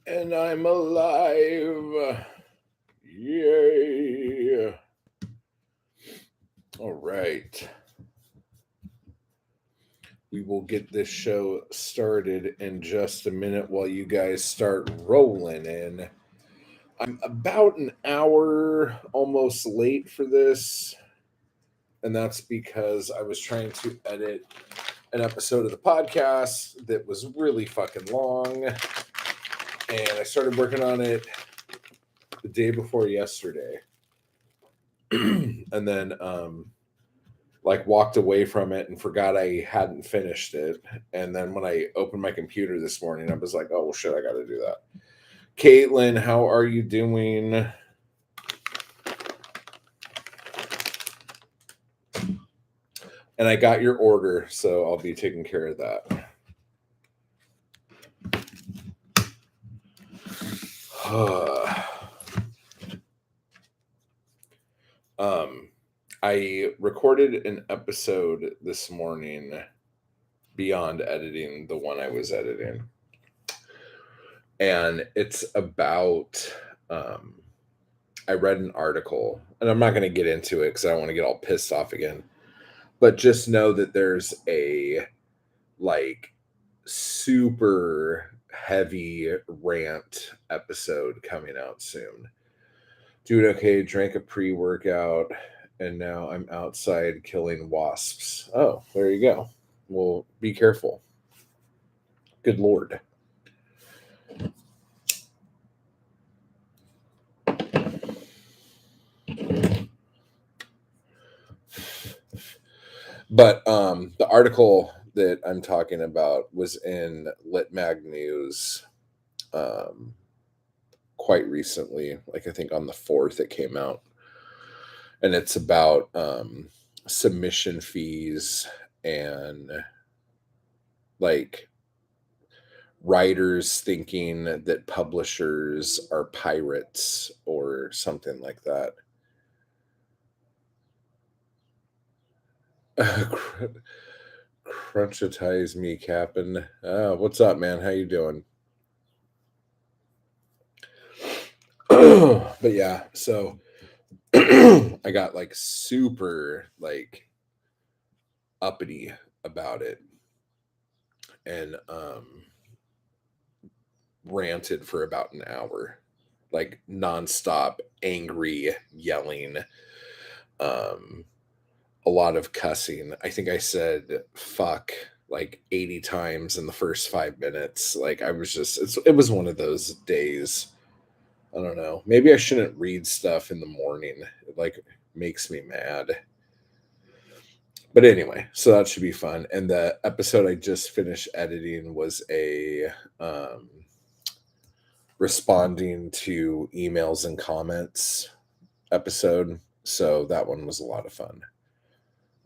And I'm alive. Yay. All right. We will get this show started in just a minute while you guys start rolling in. I'm about an hour almost late for this, and that's because I was trying to edit an episode of the podcast that was really fucking long, and I started working on it the day before yesterday. And then like walked away from it and forgot I hadn't finished it. And then when I opened my computer this morning, I was like, oh well, shit, I got to do that. Caitlin, how are you doing? And I got your order, so I'll be taking care of that. I recorded an episode this morning beyond editing the one I was editing. And it's about I read an article, and I'm not going to get into it because I don't want to get all pissed off again. But just know that there's a like super heavy rant episode coming out soon. Dude, okay, drank a pre-workout and now I'm outside killing wasps. Oh, there you go. Well, be careful. Good lord. But the article that I'm talking about was in Lit Mag News quite recently, like I think on the 4th it came out. And it's about submission fees and like writers thinking that publishers are pirates or something like that. Crunchitize me, Captain. What's up, man? How you doing? But yeah, so I got like super like uppity about it and ranted for about an hour, like nonstop, angry, yelling, a lot of cussing. I think I said fuck like 80 times in the first 5 minutes. Like I was just, it was one of those days. I don't know. Maybe I shouldn't read stuff in the morning. It like makes me mad. But anyway, so that should be fun. And the episode I just finished editing was a responding to emails and comments episode. So that one was a lot of fun.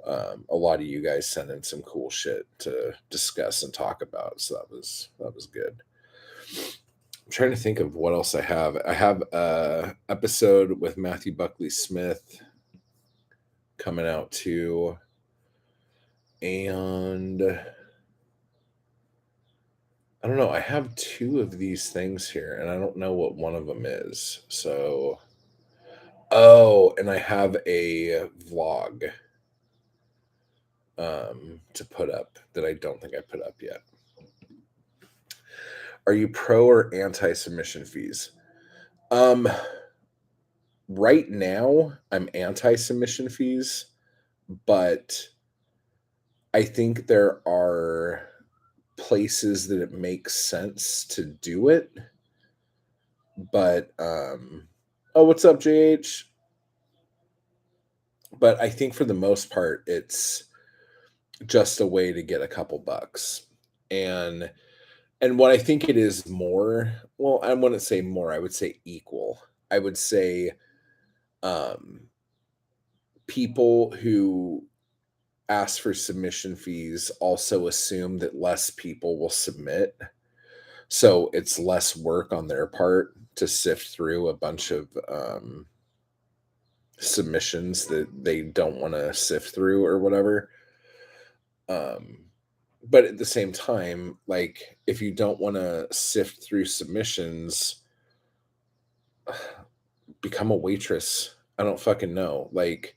A lot of you guys sent in some cool shit to discuss and talk about. So that was good. I'm trying to think of what else I have. I have a episode with Matthew Buckley Smith coming out too. And I don't know. I have 2 of these things here, and I don't know what one of them is. So, oh, and I have a vlog to put up that I don't think I put up yet. Are you pro or anti submission fees? Right now, I'm anti submission fees, but I think there are places that it makes sense to do it. But oh, what's up, JH? But I think for the most part, it's just a way to get a couple bucks. And what I think it is more, well, I wouldn't say more, I would say equal. I would say um people who ask for submission fees also assume that less people will submit. So it's less work on their part to sift through a bunch of submissions that they don't want to sift through or whatever. but at the same time, like, if you don't want to sift through submissions, become a waitress. I don't fucking know. Like,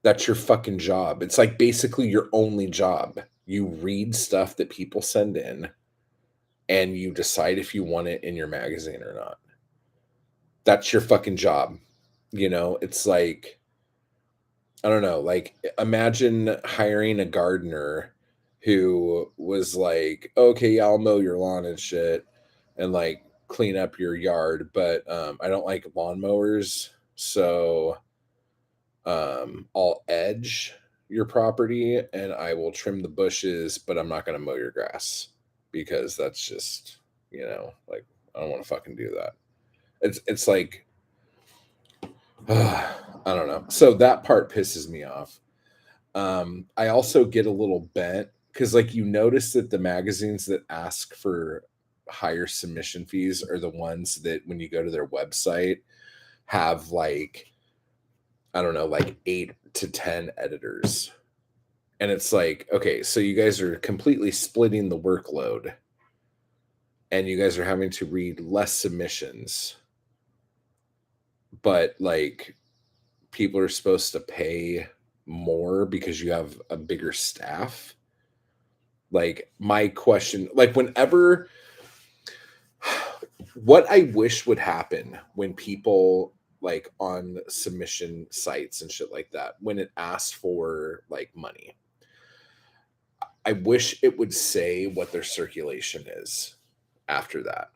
that's your fucking job. It's like basically your only job. You read stuff that people send in and you decide if you want it in your magazine or not. That's your fucking job. You know, it's like, I don't know, like imagine hiring a gardener who was like, okay, yeah, I'll mow your lawn and shit and like clean up your yard, but I don't like lawnmowers, so I'll edge your property and I will trim the bushes, but I'm not gonna mow your grass because that's just, like I don't want to fucking do that. It's like I don't know. So that part pisses me off. I also get a little bent because, like, you notice that the magazines that ask for higher submission fees are the ones that, when you go to their website, have like, I don't know, like 8 to 10 editors. And it's like, okay, so you guys are completely splitting the workload and you guys are having to read less submissions, but like people are supposed to pay more because you have a bigger staff. Like my question, like whenever what I wish would happen when people like on submission sites and shit like that, when it asks for like money, I wish it would say what their circulation is after that.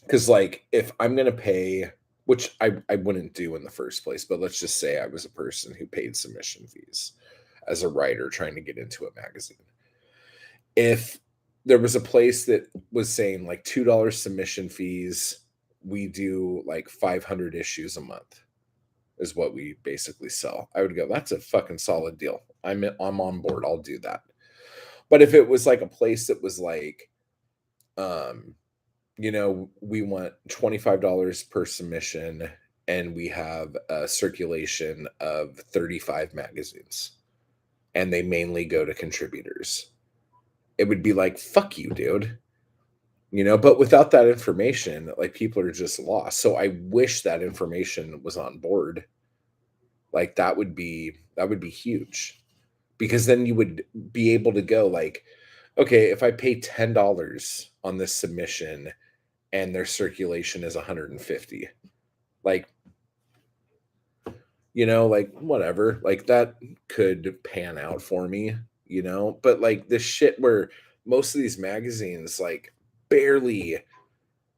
Because like if I'm gonna pay, which I wouldn't do in the first place, but let's just say I was a person who paid submission fees as a writer trying to get into a magazine. If there was a place that was saying like $2 submission fees, we do like 500 issues a month is what we basically sell. I would go, that's a fucking solid deal. I'm on board. I'll do that. But if it was like a place that was like, um, we want $25 per submission and we have a circulation of 35 magazines and they mainly go to contributors, it would be like, fuck you, dude. But without that information, like people are just lost. So I wish that information was on board. Like that would be huge because then you would be able to go like, okay, if I pay $10 on this submission and their circulation is 150, like, like whatever, like that could pan out for me, but like this shit where most of these magazines like barely,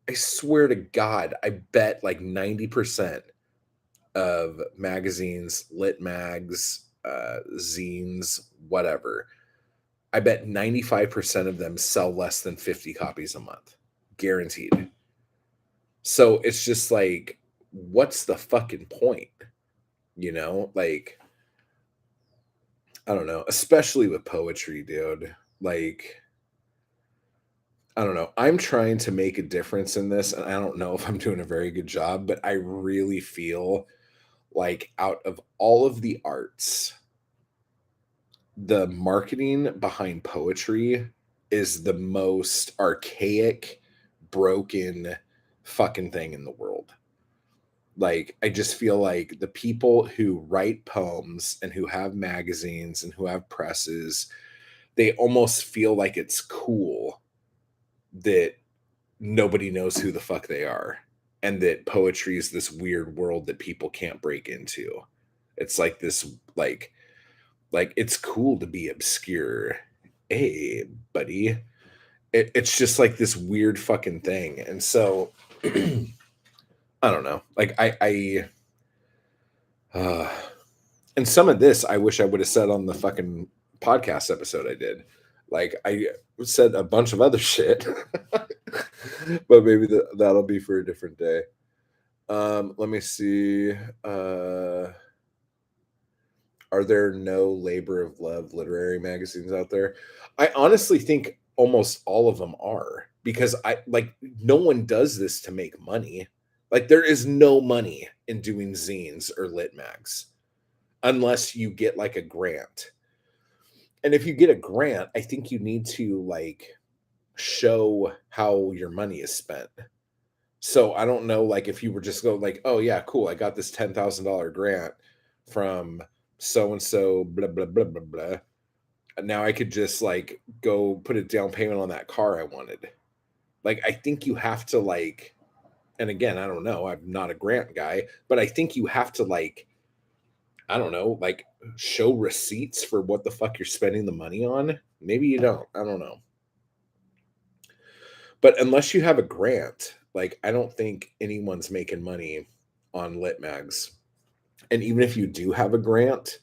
I swear to God, I bet like 90% of magazines, lit mags, zines, whatever, I bet 95% of them sell less than 50 copies a month, guaranteed. So it's just like, what's the fucking point? Like, I don't know, especially with poetry, dude. Like, I don't know. I'm trying to make a difference in this, and I don't know if I'm doing a very good job, but I really feel like out of all of the arts, the marketing behind poetry is the most archaic, broken fucking thing in the world. Like, I just feel like the people who write poems and who have magazines and who have presses, they almost feel like it's cool that nobody knows who the fuck they are and that poetry is this weird world that people can't break into. It's like this, like it's cool to be obscure. Hey, buddy. It's just like this weird fucking thing. And so I don't know. Like uh and some of this I wish I would have said on the fucking podcast episode I did. Like I said a bunch of other shit. But maybe that'll be for a different day. Let me see. Are there no labor of love literary magazines out there? I honestly think almost all of them are because I like no one does this to make money. Like there is no money in doing zines or lit mags unless you get like a grant. And if you get a grant, I think you need to like show how your money is spent. So I don't know, like if you were just go like, oh yeah, cool, I got this $10,000 grant from so and so, blah blah blah blah blah. And now I could just like go put a down payment on that car I wanted. Like I think you have to like, and again, I don't know, I'm not a grant guy, but I think you have to like, I don't know, like show receipts for what the fuck you're spending the money on. Maybe you don't. I don't know. But unless you have a grant, like I don't think anyone's making money on lit mags. And even if you do have a grant,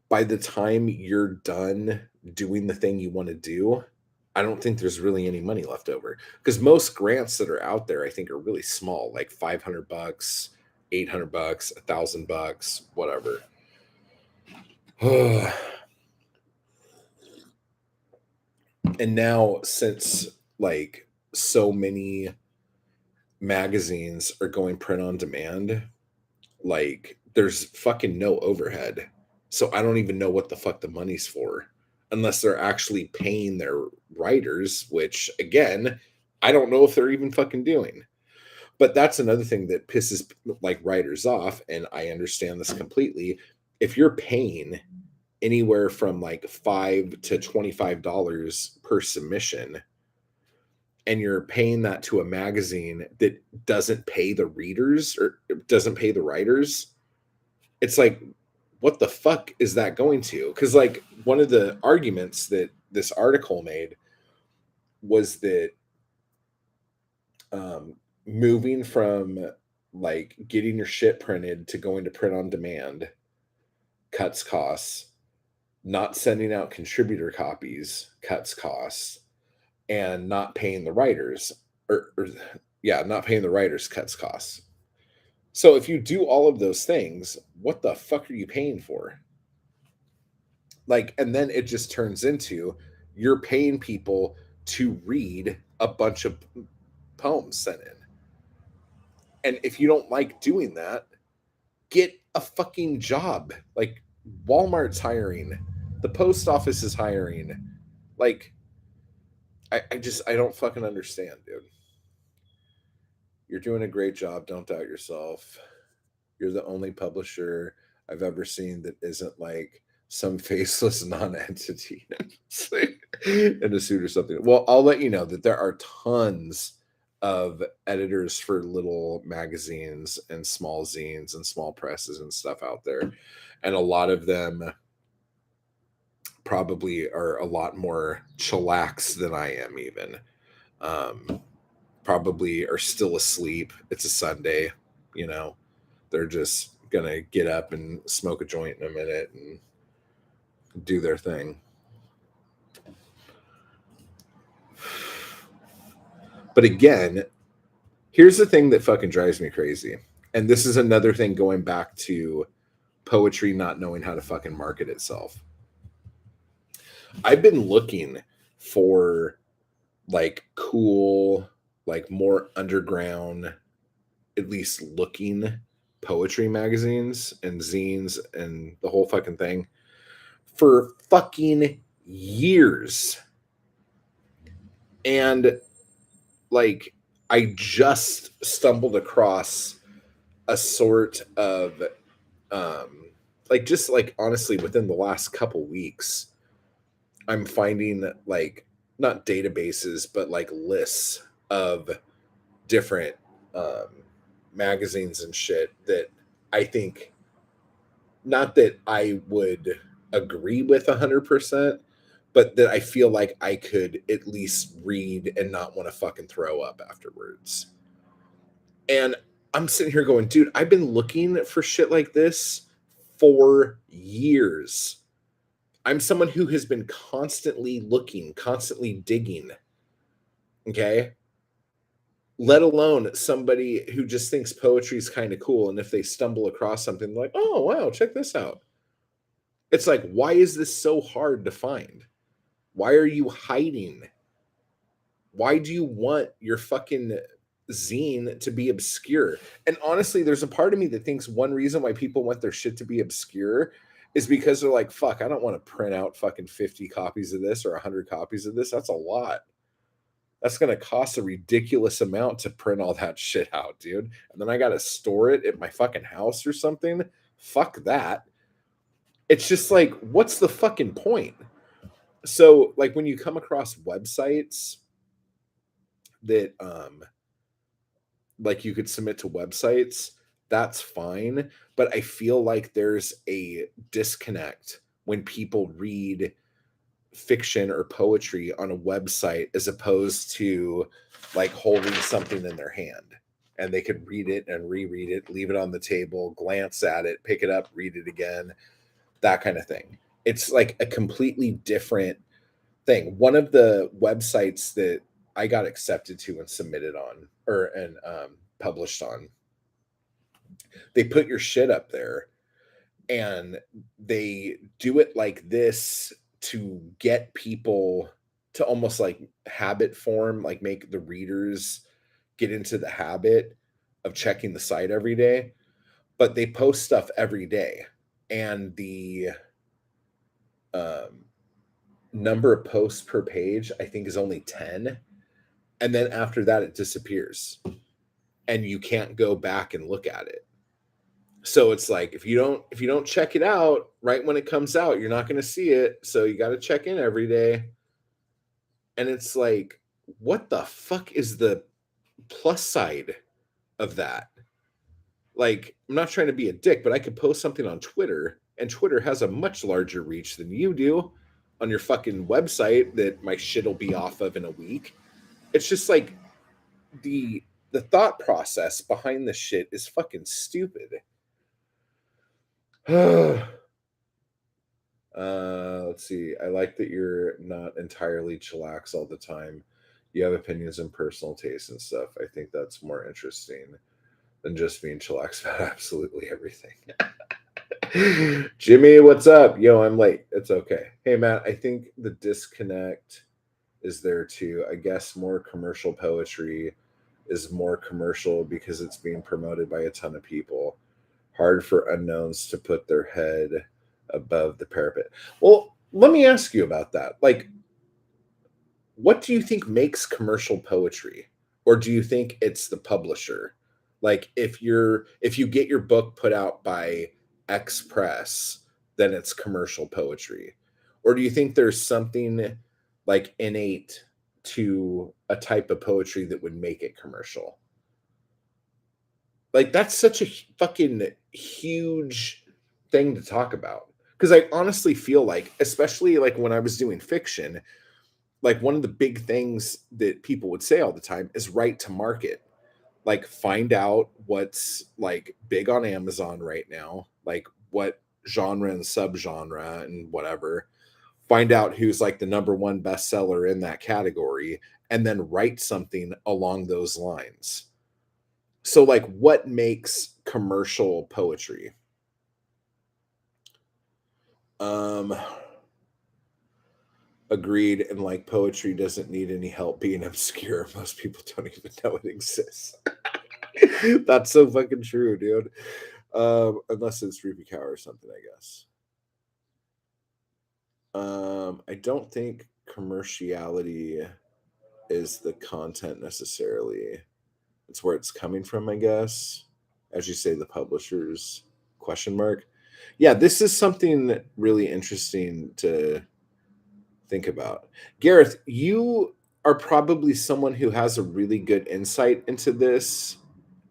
by the time you're done doing the thing you want to do, I don't think there's really any money left over. Because most grants that are out there, I think, are really small, like $500, $800, $1,000, whatever. And now, since like so many magazines are going print on demand, like there's fucking no overhead. So I don't even know what the fuck the money's for unless they're actually paying their writers, which again, I don't know if they're even fucking doing. But that's another thing that pisses like writers off, and I understand this completely. If you're paying anywhere from like $5 to $25 per submission, and you're paying that to a magazine that doesn't pay the readers or doesn't pay the writers, it's like, what the fuck is that going to? Because like one of the arguments that this article made was that moving from like getting your shit printed to going to print on demand cuts costs, not sending out contributor copies cuts costs, and not paying the writers or yeah, not paying the writers cuts costs. So if you do all of those things, what the fuck are you paying for? Like, and then it just turns into you're paying people to read a bunch of poems sent in. And if you don't like doing that, get a fucking job. Like Walmart's hiring, the post office is hiring. Like, I don't fucking understand, dude. You're doing a great job. Don't doubt yourself. You're the only publisher I've ever seen that isn't like some faceless non-entity in a suit or something. Well, I'll let you know that there are tons of editors for little magazines and small zines and small presses and stuff out there. And a lot of them probably are a lot more chillax than I am even. Probably are still asleep. It's a Sunday, you know. They're just gonna get up and smoke a joint in a minute and do their thing. But again, here's the thing that fucking drives me crazy. And this is another thing going back to poetry not knowing how to fucking market itself. I've been looking for like cool, like more underground, at least looking poetry magazines and zines and the whole fucking thing for fucking years. And like I just stumbled across a sort of like just like honestly within the last couple weeks I'm finding like not databases but like lists of different magazines and shit that I think not that I would agree with 100%, but that I feel like I could at least read and not want to fucking throw up afterwards. And I'm sitting here going, dude, I've been looking for shit like this for years. I'm someone who has been constantly looking, constantly digging. Okay. Let alone somebody who just thinks poetry is kind of cool. And if they stumble across something like, oh, wow, check this out. It's like, why is this so hard to find? Why are you hiding? Why do you want your fucking zine to be obscure? And honestly, there's a part of me that thinks one reason why people want their shit to be obscure is because they're like, fuck, I don't want to print out fucking 50 copies of this or 100 copies of this. That's a lot. That's going to cost a ridiculous amount to print all that shit out, dude. And then I got to store it at my fucking house or something. Fuck that. It's just like, what's the fucking point? So, like, when you come across websites that, like, you could submit to websites, that's fine. But I feel like there's a disconnect when people read fiction or poetry on a website as opposed to like holding something in their hand, and they could read it and reread it, leave it on the table, glance at it, pick it up, read it again, that kind of thing. It's like a completely different thing. One of the websites that I got accepted to and submitted on and published on, they put your shit up there and they do it like this to get people to almost like habit form, like make the readers get into the habit of checking the site every day. But they post stuff every day, and the um, number of posts per page, I think, is only 10. And then after that, it disappears, and you can't go back and look at it. So it's like if you don't check it out right when it comes out, you're not going to see it. So you got to check in every day. And it's like, what the fuck is the plus side of that? Like, I'm not trying to be a dick, but I could post something on Twitter, and Twitter has a much larger reach than you do on your fucking website that my shit will be off of in a week. It's just like the thought process behind this shit is fucking stupid. Let's see. I like that you're not entirely chillax all the time. You have opinions and personal tastes and stuff. I think that's more interesting than just being chillax about absolutely everything. Jimmy, what's up? Yo, I'm late. It's okay. Hey, Matt, I think the disconnect is there too. I guess more commercial poetry is more commercial because it's being promoted by a ton of people. Hard for unknowns to put their head above the parapet. Well, let me ask you about that. Like, what do you think makes commercial poetry? Or do you think it's the publisher? Like if you get your book put out by X Press, then it's commercial poetry. Or do you think there's something like innate to a type of poetry that would make it commercial? Like that's such a fucking huge thing to talk about. Because I honestly feel like, especially like when I was doing fiction, like one of the big things that people would say all the time is right to market. Like find out what's like big on Amazon right now, like what genre and subgenre and whatever. Find out who's like the number one bestseller in that category, and then write something along those lines. So, like, what makes commercial poetry? Um, Agreed. And like, poetry doesn't need any help being obscure. Most people don't even know it exists. That's so fucking true, dude. Unless it's Ruby Cow or something, I guess. I don't think commerciality is the content necessarily. It's where it's coming from, I guess. As you say, the publishers question mark. Yeah, this is something really interesting to think about. Gareth, you are probably someone who has a really good insight into this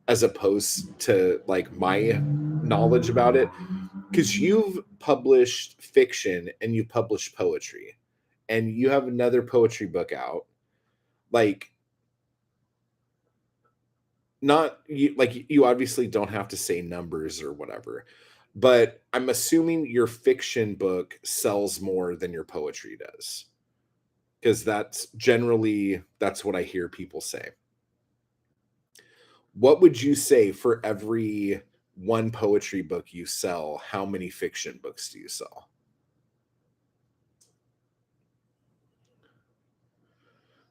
as opposed to like my knowledge about it, because you've published fiction and you publish poetry and you have another poetry book out. Like, not you, like you obviously don't have to say numbers or whatever, but I'm assuming your fiction book sells more than your poetry does, because that's what I hear people say. What would you say for every one poetry book you sell, how many fiction books do you sell?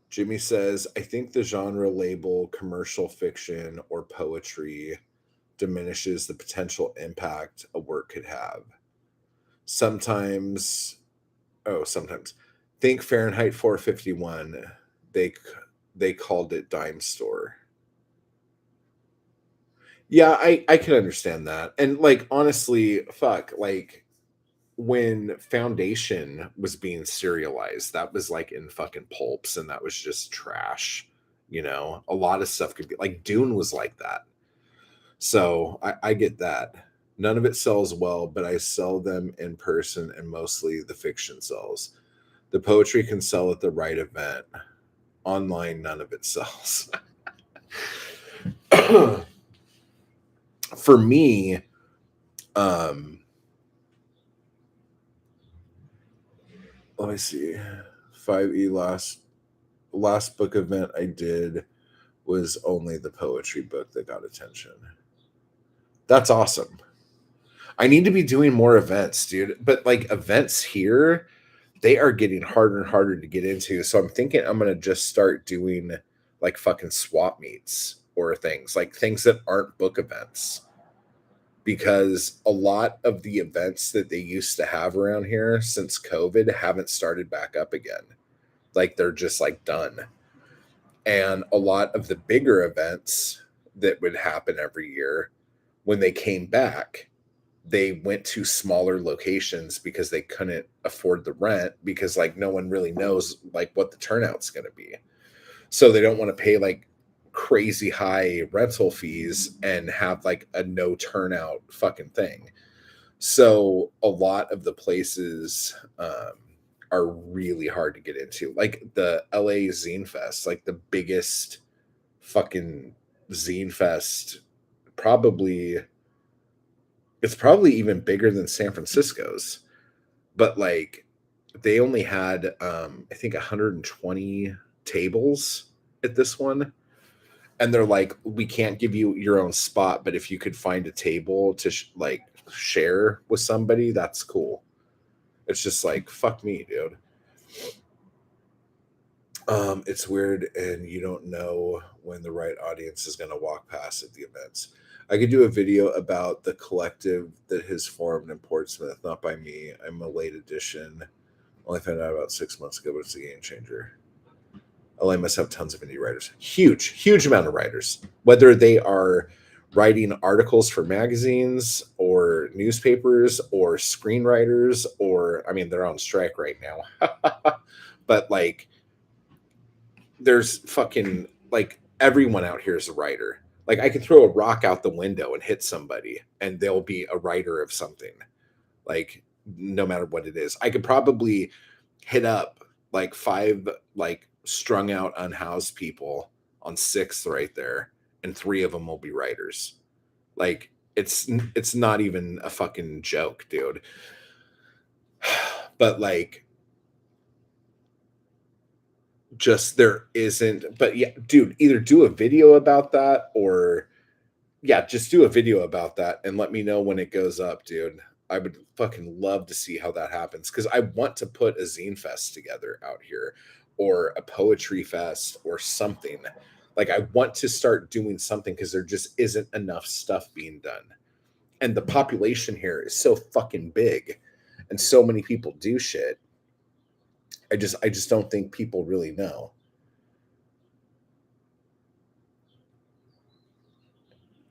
Jimmy says, I think the genre label commercial fiction or poetry diminishes the potential impact a work could have. Sometimes, sometimes. Think Fahrenheit 451. They they called it Dime Store. Yeah, I can understand that. And like honestly, fuck, like when Foundation was being serialized, that was like in fucking pulps and that was just trash. You know, a lot of stuff could be like Dune was like that. So I get that. None of it sells well, but I sell them in person and mostly the fiction sells. The poetry can sell at the right event. Online, none of it sells. For me, um, let me see. 5E last book event I did was only the poetry book that got attention. That's awesome. I need to be doing more events, dude. But like events here, they are getting harder and harder to get into. So I'm thinking I'm gonna just start doing like fucking swap meets or things like things that aren't book events because a lot of the events that they used to have around here since COVID haven't started back up again. Like they're just like done. And a lot of the bigger events that would happen every year when they came back, they went to smaller locations because they couldn't afford the rent because like no one really knows like what the turnout's going to be. So they don't want to pay like crazy high rental fees and have like a no turnout fucking thing. So a lot of the places are really hard to get into. Like the LA Zine Fest, like the biggest fucking Zine Fest, probably it's probably even bigger than San Francisco's. But like they only had I think 120 tables at this one. And they're like, we can't give you your own spot, but if you could find a table to like share with somebody, that's cool. It's just like, fuck me, dude. It's weird, and you don't know when the right audience is going to walk past at the events. I could do a video about the collective that has formed in Portsmouth, not by me. I'm a late edition. Only found out about 6 months ago, but it's a game changer. LA must have tons of indie writers. Huge, huge amount of writers. Whether they are writing articles for magazines or newspapers or screenwriters, or I mean, they're on strike right now. But like, there's fucking like everyone out here is a writer. Like, I could throw a rock out the window and hit somebody, and they'll be a writer of something. Like, no matter what it is, I could probably hit up like five like strung out unhoused people on Sixth right there, and three of them will be writers. Like it's not even a fucking joke, dude. But like just there isn't, but yeah, dude, either do a video about that or yeah, just do a video about that and let me know when it goes up, dude. I would fucking love to see how that happens because I want to put a zine fest together out here or a poetry fest or something. Like, I want to start doing something because there just isn't enough stuff being done. And the population here is so fucking big and so many people do shit. I just don't think people really know.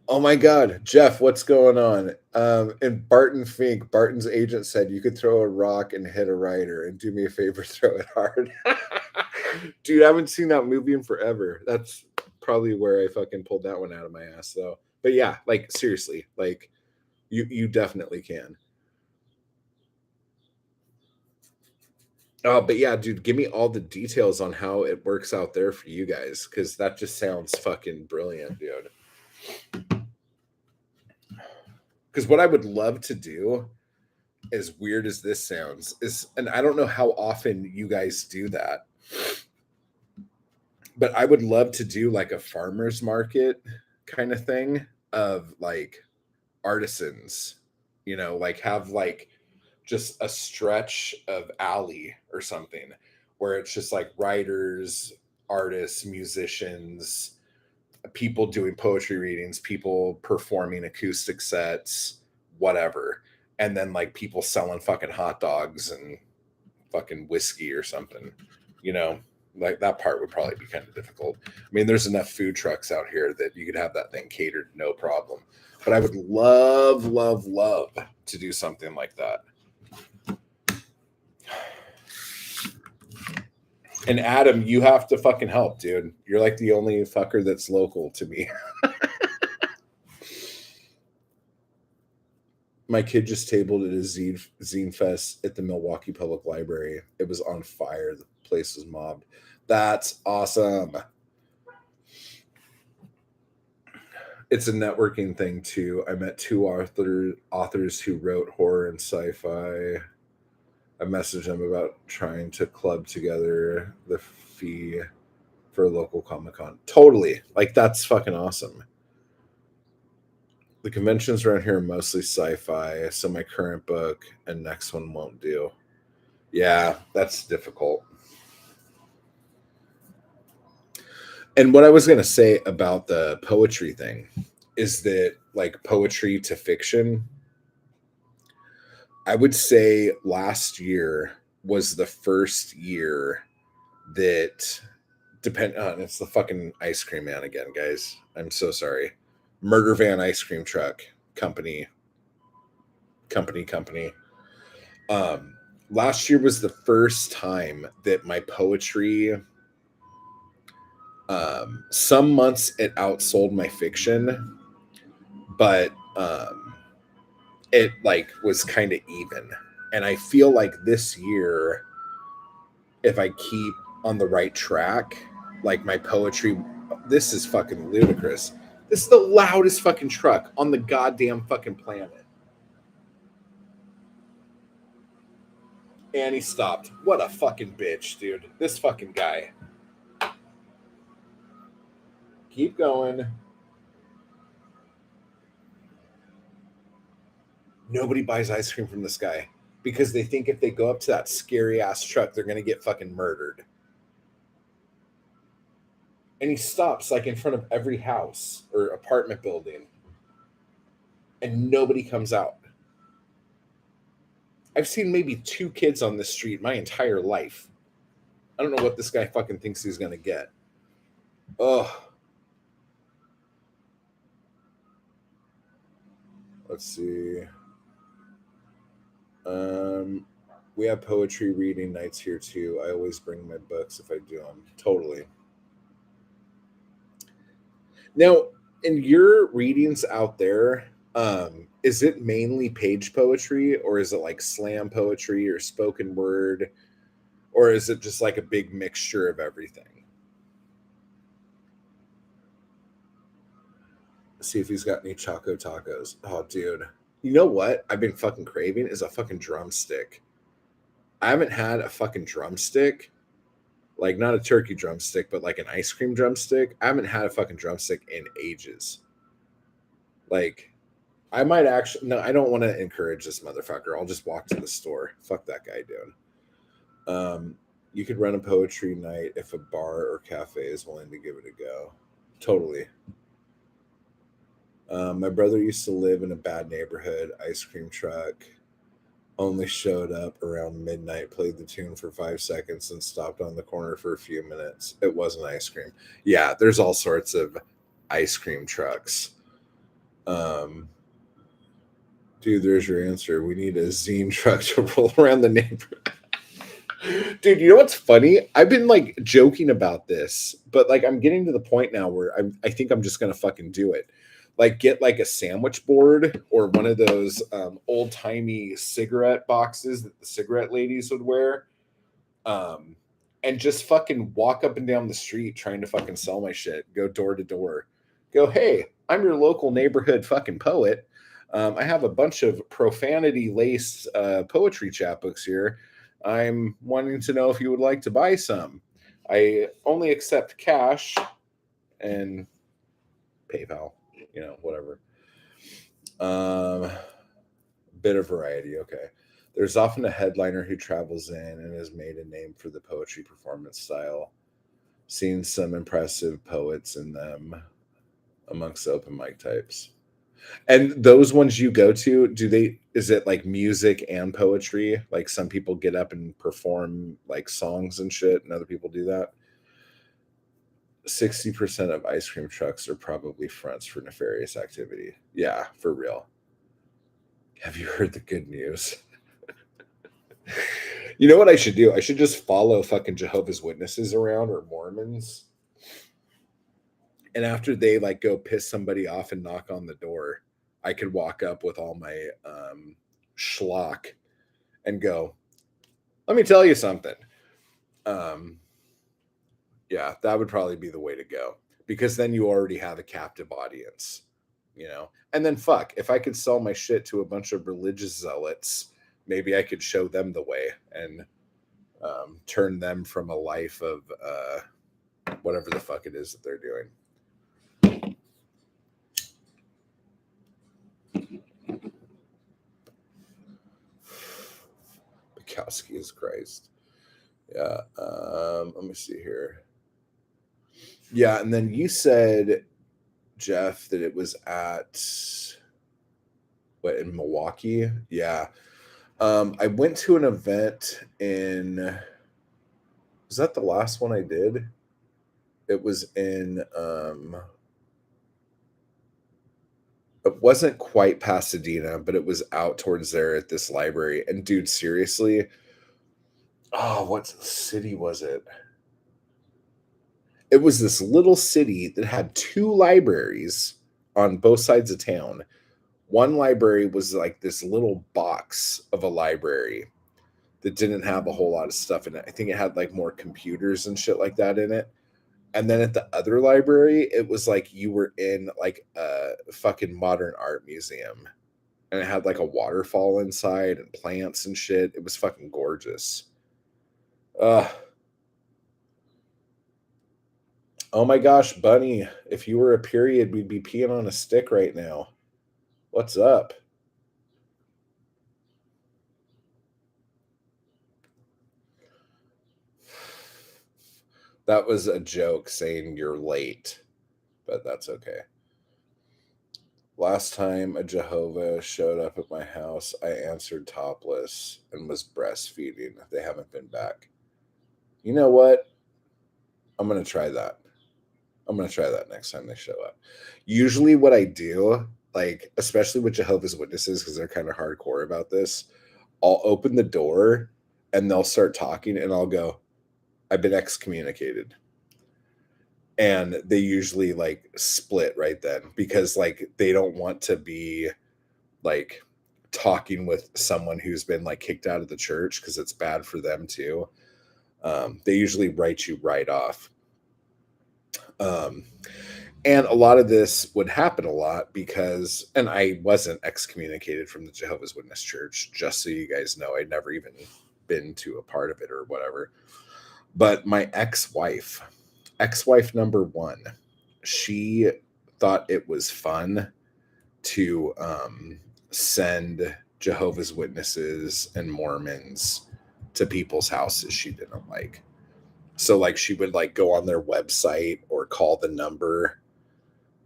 Oh my God, Jeff, what's going on? And Barton Fink, Barton's agent said you could throw a rock and hit a writer and do me a favor, throw it hard. Dude, I haven't seen that movie in forever. That's probably where I fucking pulled that one out of my ass though. But yeah, like seriously, like you definitely can. Oh, but yeah, dude, give me all the details on how it works out there for you guys, because that just sounds fucking brilliant, dude. Because what I would love to do, as weird as this sounds, is, and I don't know how often you guys do that, but I would love to do like a farmer's market kind of thing of like artisans, like have like just a stretch of alley or something where it's just like writers, artists, musicians, people doing poetry readings, people performing acoustic sets, whatever. and then like people selling fucking hot dogs and fucking whiskey or something, you know, like that part would probably be kind of difficult. I mean, there's enough food trucks out here that you could have that thing catered, no problem. But I would love, love, love to do something like that. And Adam, you have to fucking help, dude. You're like the only fucker that's local to me. My kid just tabled at a zine fest at the Milwaukee Public Library. It was on fire. The place was mobbed. That's awesome. It's a networking thing too. I met two authors who wrote horror and sci-fi. I messaged them about trying to club together the fee for a local Comic-Con. Totally. Like, that's fucking awesome. The conventions around here are mostly sci-fi, so my current book and next one won't do. Yeah, that's difficult. And what I was going to say about the poetry thing is that, like, poetry to fiction, I would say last year was the first year that it's the fucking ice cream man again, guys. I'm so sorry. Murder Van Ice Cream Truck Company. Last year was the first time that my poetry, some months it outsold my fiction, but it like was kind of even. And I feel like this year, if I keep on the right track, like my poetry, this is fucking ludicrous. This is the loudest fucking truck on the goddamn fucking planet. And he stopped. What a fucking bitch, dude. This fucking guy. Keep going. Nobody buys ice cream from this guy because they think if they go up to that scary ass truck, they're going to get fucking murdered. And he stops like in front of every house or apartment building, and nobody comes out. I've seen maybe 2 kids on this street my entire life. I don't know what this guy fucking thinks he's going to get. Ugh. Let's see. We have poetry reading nights here too. I always bring my books if I do them. Totally. Now, in your readings out there, is it mainly page poetry, or is it like slam poetry or spoken word, or is it just like a big mixture of everything? Let's see if he's got any Choco Tacos. Oh, dude. You know what I've been fucking craving is a fucking drumstick. I haven't had a fucking drumstick, like not a turkey drumstick, but like an ice cream drumstick. I haven't had a fucking drumstick in ages. Like, I might actually, no, I don't want to encourage this motherfucker. I'll just walk to the store. Fuck that guy, dude. You could run a poetry night if a bar or cafe is willing to give it a go. Totally. My brother used to live in a bad neighborhood. Ice cream truck only showed up around midnight, played the tune for 5 seconds, and stopped on the corner for a few minutes. It wasn't ice cream. Yeah, there's all sorts of ice cream trucks. Dude, there's your answer. We need a zine truck to roll around the neighborhood. Dude, you know what's funny? I've been like joking about this, but like I'm getting to the point now where I think I'm just gonna fucking do it. Like get like a sandwich board or one of those old timey cigarette boxes that the cigarette ladies would wear, and just fucking walk up and down the street trying to fucking sell my shit. Go door to door. Go, hey, I'm your local neighborhood fucking poet. I have a bunch of profanity laced poetry chapbooks here. I'm wanting to know if you would like to buy some. I only accept cash and PayPal, you know, whatever. Bit of variety, okay. There's often a headliner who travels in and has made a name for the poetry performance style. Seen some impressive poets in them amongst the open mic types. And those ones you go to, is it like music and poetry? Like some people get up and perform like songs and shit, and other people do that? 60% of ice cream trucks are probably fronts for nefarious activity. Yeah, for real. Have you heard the good news? You know what I should do? I should just follow fucking Jehovah's Witnesses around or Mormons. And after they like go piss somebody off and knock on the door, I could walk up with all my schlock and go, let me tell you something. Yeah, that would probably be the way to go, because then you already have a captive audience, you know. And then fuck, if I could sell my shit to a bunch of religious zealots, maybe I could show them the way and turn them from a life of whatever the fuck it is that they're doing. Bukowski is Christ. Yeah. Let me see here. Yeah, and then you said, Jeff, that it was at in Milwaukee? Yeah. I went to an event in, was that the last one I did? It was in it wasn't quite Pasadena, but it was out towards there at this library. And dude, seriously, oh, what city was it? It was this little city that had two libraries on both sides of town. One library was like this little box of a library that didn't have a whole lot of stuff in it. I think it had like more computers and shit like that in it. And then at the other library, it was like you were in like a fucking modern art museum. And it had like a waterfall inside and plants and shit. It was fucking gorgeous. Oh my gosh, Bunny, if you were a period, we'd be peeing on a stick right now. What's up? That was a joke saying you're late, but that's okay. Last time a Jehovah showed up at my house, I answered topless and was breastfeeding. They haven't been back. You know what? I'm going to try that. I'm going to try that next time they show up. Usually, what I do, like, especially with Jehovah's Witnesses, because they're kind of hardcore about this, I'll open the door and they'll start talking, and I'll go, I've been excommunicated. And they usually like split right then, because like they don't want to be like talking with someone who's been like kicked out of the church, because it's bad for them too. They usually write you right off. And a lot of this would happen a lot because, and I wasn't excommunicated from the Jehovah's Witness Church, just so you guys know. I'd never even been to a part of it or whatever. But my ex-wife number one, she thought it was fun to send Jehovah's Witnesses and Mormons to people's houses she didn't like. So like she would like go on their website or call the number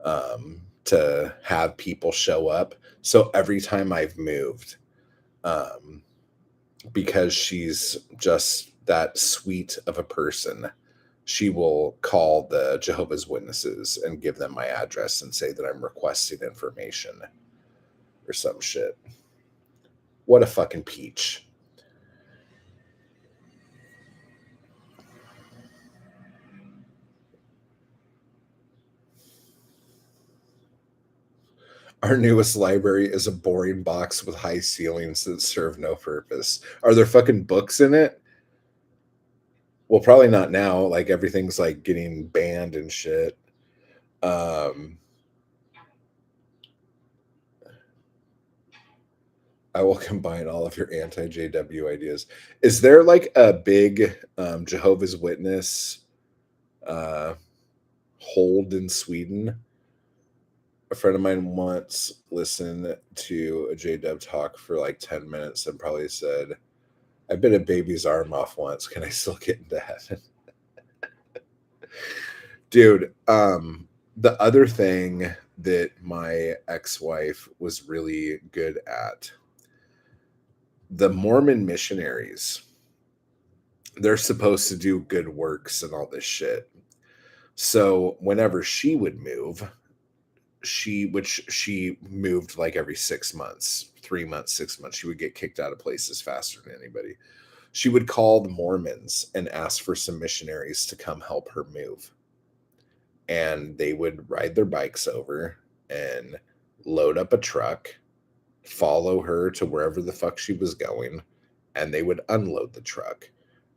to have people show up. So every time I've moved, because she's just that sweet of a person, she will call the Jehovah's Witnesses and give them my address and say that I'm requesting information or some shit. What a fucking peach. Our newest library is a boring box with high ceilings that serve no purpose. Are there fucking books in it? Well, probably not now. Like everything's like getting banned and shit. I will combine all of your anti-JW ideas. Is there like a big Jehovah's Witness hold in Sweden? A friend of mine once listened to a JW talk for like 10 minutes and probably said, I bit a baby's arm off once. Can I still get into heaven? Dude, the other thing that my ex-wife was really good at. The Mormon missionaries, they're supposed to do good works and all this shit. So whenever she would move, she moved like every 6 months, 3 months, 6 months, she would get kicked out of places faster than anybody. She would call the Mormons and ask for some missionaries to come help her move. And they would ride their bikes over and load up a truck, follow her to wherever the fuck she was going, and they would unload the truck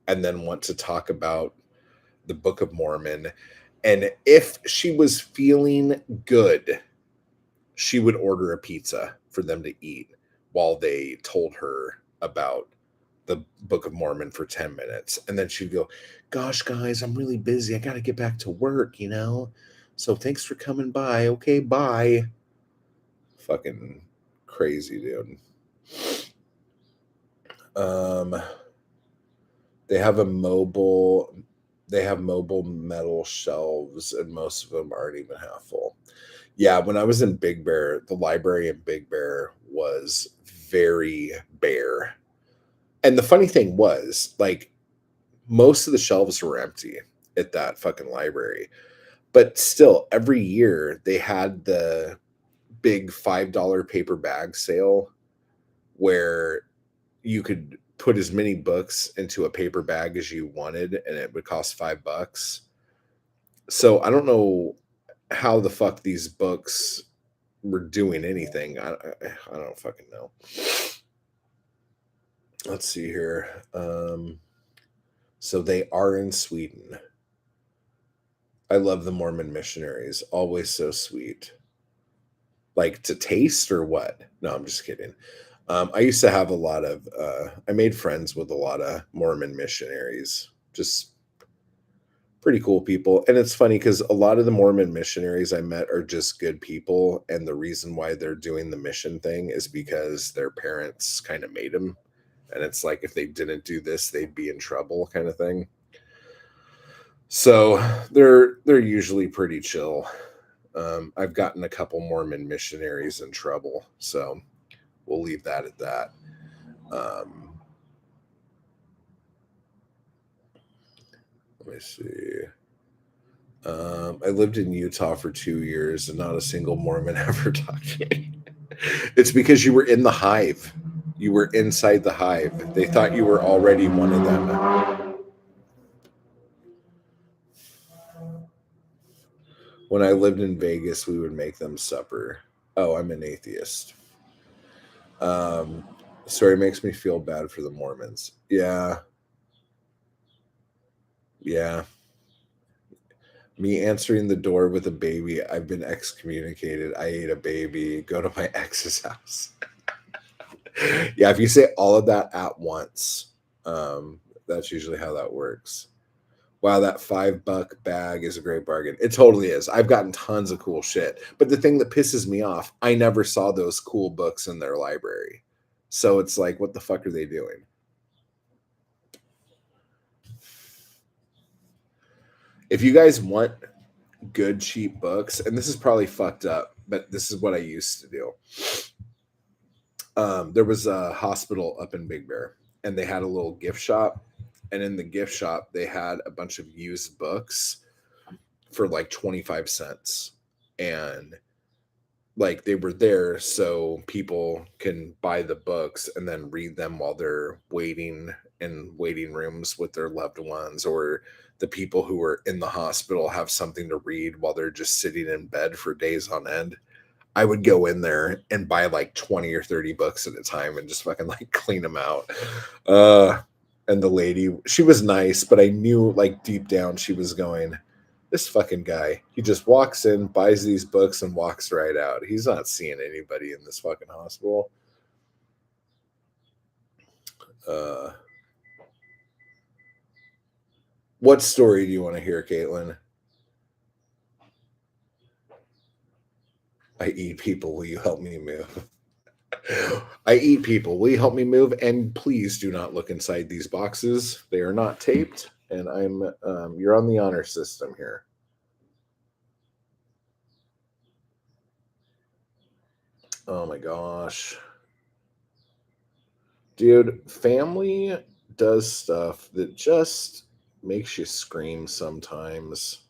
and then want to talk about the Book of Mormon. And if she was feeling good, she would order a pizza for them to eat while they told her about the Book of Mormon for 10 minutes. And then she'd go, "Gosh, guys, I'm really busy. I got to get back to work, you know? So thanks for coming by. Okay, bye." Fucking crazy, dude. They have mobile metal shelves, and most of them aren't even half full. Yeah, when I was in Big Bear, the library in Big Bear was very bare. And the funny thing was, like, most of the shelves were empty at that fucking library. But still, every year they had the big $5 paper bag sale where you could put as many books into a paper bag as you wanted and it would cost $5. So I don't know how the fuck these books were doing anything. I don't fucking know. Let's see here. So they are in Sweden. I love the Mormon missionaries. Always so sweet. Like to taste or what? No, I'm just kidding. I used to have a lot of, I made friends with a lot of Mormon missionaries. Just pretty cool people. And it's funny because a lot of the Mormon missionaries I met are just good people. And the reason why they're doing the mission thing is because their parents kind of made them. And it's like if they didn't do this, they'd be in trouble, kind of thing. So they're usually pretty chill. I've gotten a couple Mormon missionaries in trouble, so we'll leave that at that. Let me see. I lived in Utah for 2 years, and not a single Mormon ever talked to me. It's because you were in the hive. You were inside the hive. They thought you were already one of them. When I lived in Vegas, we would make them supper. Oh, I'm an atheist. Um, Story makes me feel bad for the Mormons. Yeah. Yeah. Me answering the door with a baby. I've been excommunicated. I ate a baby. Go to my ex's house. Yeah, if you say all of that at once, that's usually how that works. Wow, that $5 bag is a great bargain. It totally is. I've gotten tons of cool shit. But the thing that pisses me off, I never saw those cool books in their library. So it's like, what the fuck are they doing? If you guys want good, cheap books, and this is probably fucked up, but this is what I used to do. There was a hospital up in Big Bear, and they had a little gift shop. And in the gift shop, they had a bunch of used books for like 25 cents. And like they were there so people can buy the books and then read them while they're waiting in waiting rooms with their loved ones, or the people who are in the hospital have something to read while they're just sitting in bed for days on end. I would go in there and buy like 20 or 30 books at a time and just fucking like clean them out. And the lady, she was nice, but I knew like deep down she was going, this fucking guy, he just walks in, buys these books, and walks right out. He's not seeing anybody in this fucking hospital. Uh, what story do you want to hear, Caitlin? I eat people. Will you help me move? I eat people. Will you help me move? And please do not look inside these boxes. They are not taped, and you're on the honor system here. Oh my gosh. Dude, family does stuff that just makes you scream sometimes.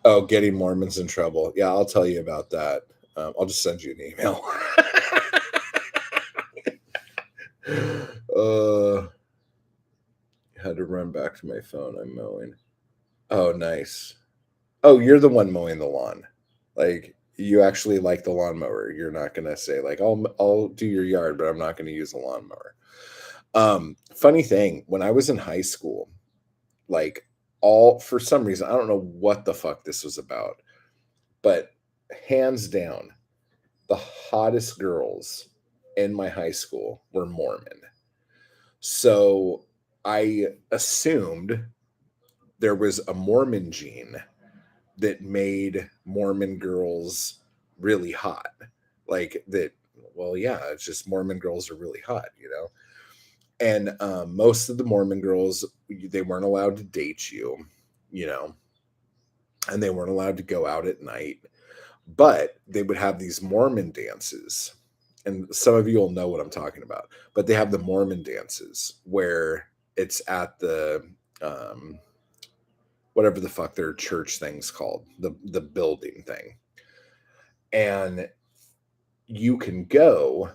Oh, getting Mormons in trouble. Yeah, I'll tell you about that. I'll just send you an email. uh, had to run back to my phone. I'm mowing. Oh, nice. Oh, you're the one mowing the lawn. Like you actually like the lawnmower. You're not gonna say like I'll do your yard, but I'm not gonna use a lawnmower. Funny thing, when I was in high school, like all for some reason, I don't know what the fuck this was about, but hands down, the hottest girls in my high school were Mormon. So I assumed there was a Mormon gene that made Mormon girls really hot. Like that, well, yeah, it's just Mormon girls are really hot, you know? And most of the Mormon girls, they weren't allowed to date you, you know, and they weren't allowed to go out at night, but they would have these Mormon dances. And some of you will know what I'm talking about, but they have the Mormon dances where it's at the um, whatever the fuck their church thing's called, the building thing. And you can go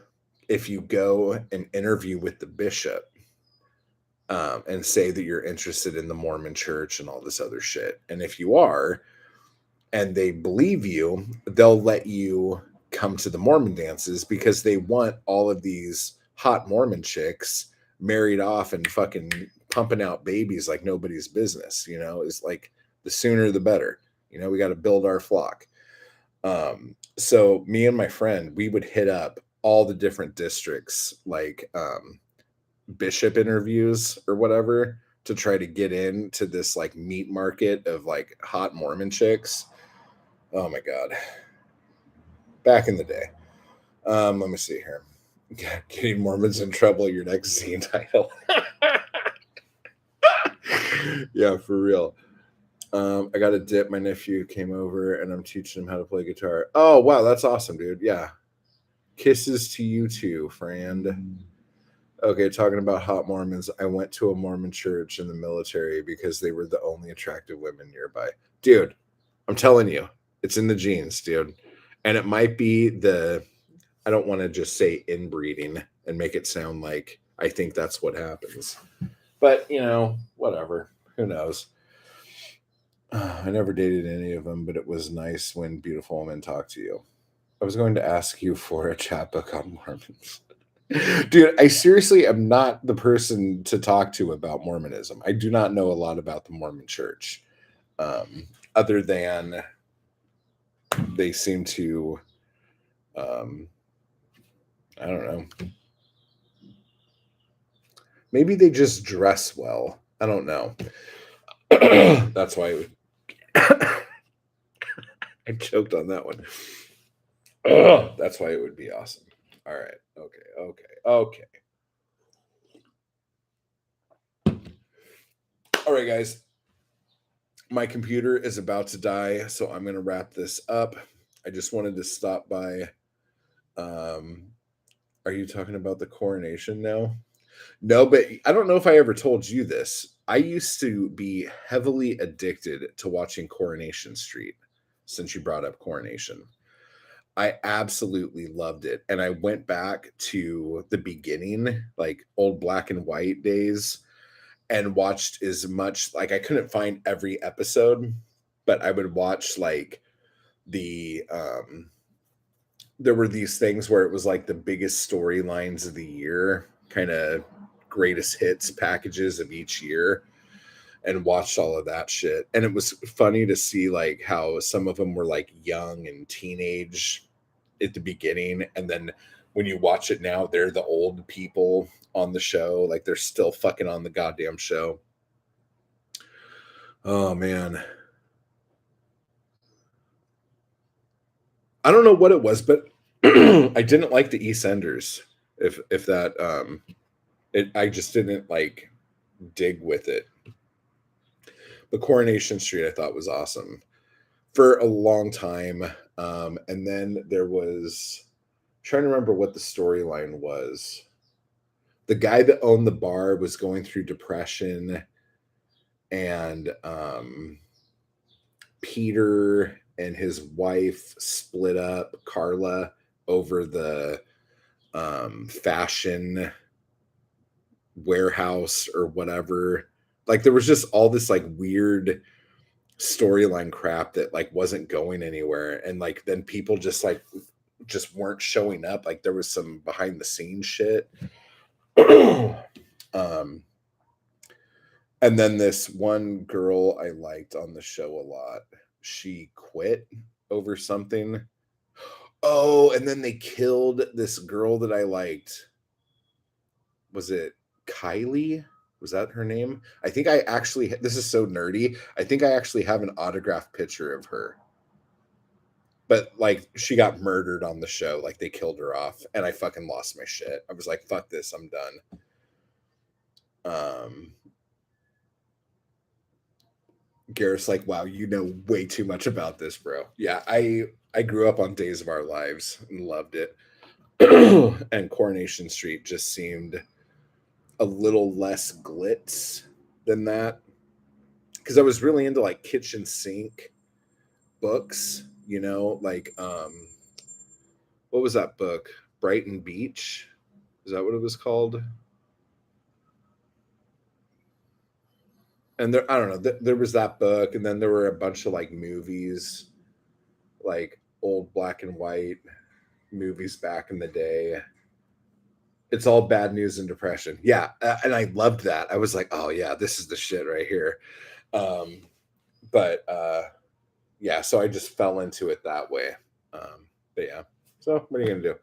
if you go and interview with the bishop and say that you're interested in the Mormon church and all this other shit. And if you are, and they believe you, they'll let you come to the Mormon dances because they want all of these hot Mormon chicks married off and fucking pumping out babies like nobody's business. You know, it's like the sooner the better. You know, we got to build our flock. So me and my friend, we would hit up all the different districts, like bishop interviews or whatever, to try to get into this like meat market of like hot Mormon chicks. Oh my god. Back in the day. Let me see here. Getting Mormons in trouble, your next zine title. Yeah, for real. I got a dip. My nephew came over and I'm teaching him how to play guitar. Oh wow, that's awesome, dude. Yeah. Kisses to you too, friend. Okay, talking about hot Mormons. I went to a Mormon church in the military because they were the only attractive women nearby. Dude, I'm telling you, it's in the genes, dude. And it might be I don't want to just say inbreeding and make it sound like I think that's what happens. But, you know, whatever. Who knows? I never dated any of them, but it was nice when beautiful women talk to you. I was going to ask you for a chapbook on Mormons. Dude, I seriously am not the person to talk to about Mormonism. I do not know a lot about the Mormon church, other than they seem to, um, I don't know. Maybe they just dress well. I don't know. That's why I choked on that one. That's why it would be awesome. All right. Okay. All right, guys. My computer is about to die, so I'm going to wrap this up. I just wanted to stop by. Um, are you talking about the coronation now? No, but I don't know if I ever told you this. I used to be heavily addicted to watching Coronation Street since you brought up Coronation. I absolutely loved it. And I went back to the beginning, like old black and white days, and watched as much, like I couldn't find every episode, but I would watch like the there were these things where it was like the biggest storylines of the year, kind of greatest hits packages of each year, and watched all of that shit. And it was funny to see like how some of them were like young and teenage at the beginning, and then when you watch it now, they're the old people on the show, like they're still fucking on the goddamn show. Oh man. I don't know what it was, but I didn't like the EastEnders. If that I just didn't like dig with it. But Coronation Street I thought was awesome. for a long time. And then there was trying to remember what the storyline was. The guy that owned the bar was going through depression, and Peter and his wife split up, Carla, over the fashion warehouse or whatever. Like there was just all this like weird storyline crap that like wasn't going anywhere, and like then people just weren't showing up. Like there was some behind the scenes shit. um and then this one girl I liked on the show a lot, she quit over something. Oh, and then they killed this girl that I liked. Was it Kylie? Was that her name? I think I actually, this is so nerdy. I think I actually have an autographed picture of her. But like she got murdered on the show. Like they killed her off, and I fucking lost my shit. I was like, fuck this, I'm done. Garrett's like, wow, you know way too much about this, bro. Yeah, I grew up on Days of Our Lives and loved it. And Coronation Street just seemed a little less glitz than that, because I was really into like kitchen sink books, you know, like what was that book? Brighton Beach? Is that what it was called? And there, I don't know, there was that book, and then there were a bunch of like movies, like old black and white movies back in the day. It's all bad news and depression. Yeah, and I loved that. I was like, oh yeah, this is the shit right here. Um, but yeah, so I just fell into it that way. But yeah, so what are you gonna do?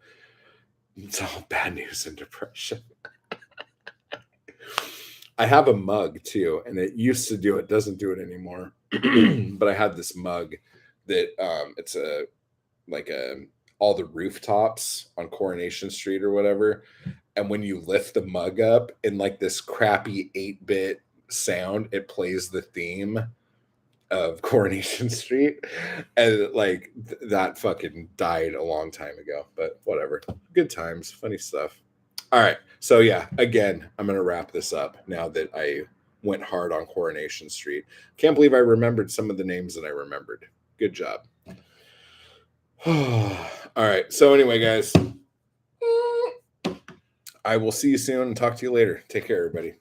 It's all bad news and depression. I have a mug too, and it used to do it, doesn't do it anymore. But I had this mug that it's a like a all the rooftops on Coronation Street or whatever. And when you lift the mug up in like this crappy 8-bit sound, it plays the theme of Coronation Street. And like that fucking died a long time ago, but whatever. Good times, funny stuff. All right. So yeah, again, I'm going to wrap this up now that I went hard on Coronation Street. Can't believe I remembered some of the names that I remembered. Good job. All right. So anyway, guys, I will see you soon and talk to you later. Take care, everybody.